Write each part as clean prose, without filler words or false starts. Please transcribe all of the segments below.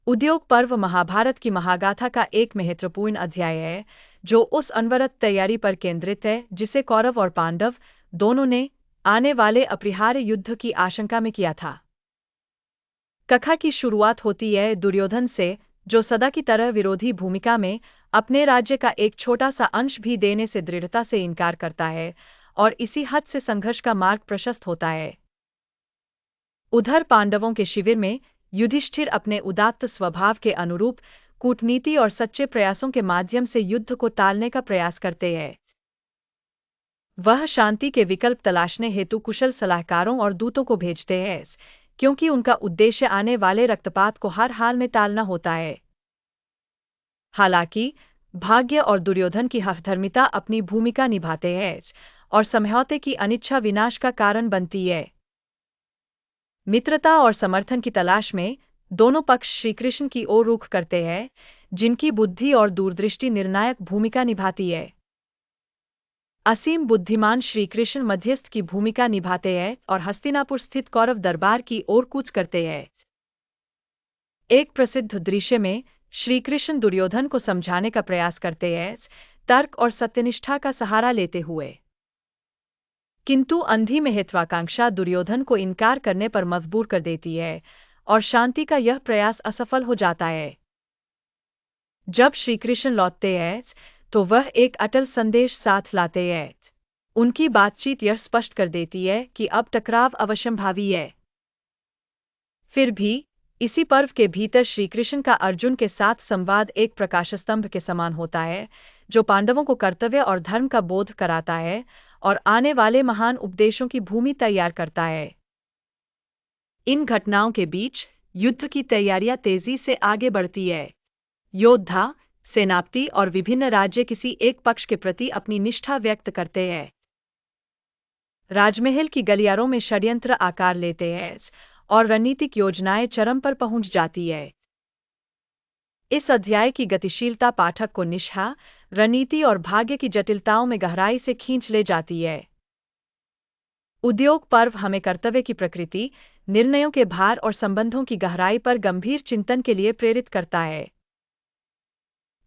उद्योग पर्व महाभारत की महागाथा का एक महत्वपूर्ण अध्याय है, जो उस अनवरत तैयारी पर केंद्रित है जिसे कौरव और पांडव दोनों ने आने वाले अपरिहार्य युद्ध की आशंका में किया था। कथा की शुरुआत होती है दुर्योधन से, जो सदा की तरह विरोधी भूमिका में अपने राज्य का एक छोटा सा अंश भी देने से दृढ़ता से इनकार करता है, और इसी हद से संघर्ष का मार्ग प्रशस्त होता है। उधर पांडवों के शिविर में युधिष्ठिर अपने उदात्त स्वभाव के अनुरूप कूटनीति और सच्चे प्रयासों के माध्यम से युद्ध को टालने का प्रयास करते हैं। वह शांति के विकल्प तलाशने हेतु कुशल सलाहकारों और दूतों को भेजते हैं, क्योंकि उनका उद्देश्य आने वाले रक्तपात को हर हाल में टालना होता है। हालांकि भाग्य और दुर्योधन की हठधर्मिता अपनी भूमिका निभाते हैं, और समझौते की अनिच्छा विनाश का कारण बनती है। मित्रता और समर्थन की तलाश में दोनों पक्ष श्रीकृष्ण की ओर रुख करते हैं, जिनकी बुद्धि और दूरदृष्टि निर्णायक भूमिका निभाती है। असीम बुद्धिमान श्रीकृष्ण मध्यस्थ की भूमिका निभाते हैं और हस्तिनापुर स्थित कौरव दरबार की ओर कूच करते हैं। एक प्रसिद्ध दृश्य में श्रीकृष्ण दुर्योधन को समझाने का प्रयास करते हैं, तर्क और सत्यनिष्ठा का सहारा लेते हुए। किंतु अंधी महत्वाकांक्षा दुर्योधन को इनकार करने पर मजबूर कर देती है, और शांति का यह प्रयास असफल हो जाता है। जब श्रीकृष्ण लौटते हैं तो वह एक अटल संदेश साथ लाते हैं। उनकी बातचीत यह स्पष्ट कर देती है कि अब टकराव अवश्यंभावी है। फिर भी इसी पर्व के भीतर श्रीकृष्ण का अर्जुन के साथ संवाद एक प्रकाशस्तंभ के समान होता है, जो पांडवों को कर्तव्य और धर्म का बोध कराता है और आने वाले महान उपदेशों की भूमि तैयार करता है। इन घटनाओं के बीच युद्ध की तैयारियां तेजी से आगे बढ़ती है। योद्धा, सेनापति और विभिन्न राज्य किसी एक पक्ष के प्रति अपनी निष्ठा व्यक्त करते हैं। राजमहल की गलियारों में षड्यंत्र आकार लेते हैं और रणनीतिक योजनाएं चरम पर पहुंच जाती है। इस अध्याय की गतिशीलता पाठक को निष्ठा, रणनीति और भाग्य की जटिलताओं में गहराई से खींच ले जाती है। उद्योग पर्व हमें कर्तव्य की प्रकृति, निर्णयों के भार और संबंधों की गहराई पर गंभीर चिंतन के लिए प्रेरित करता है।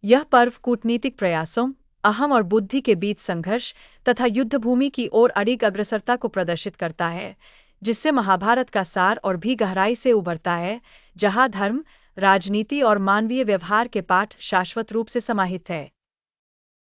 यह पर्व कूटनीतिक प्रयासों, अहम और बुद्धि के बीच संघर्ष तथा युद्धभूमि की ओर अडिग अग्रसरता को प्रदर्शित करता है, जिससे महाभारत का सार और भी गहराई से उभरता है, जहां धर्म, राजनीति और मानवीय व्यवहार के पाठ शाश्वत रूप से समाहित है।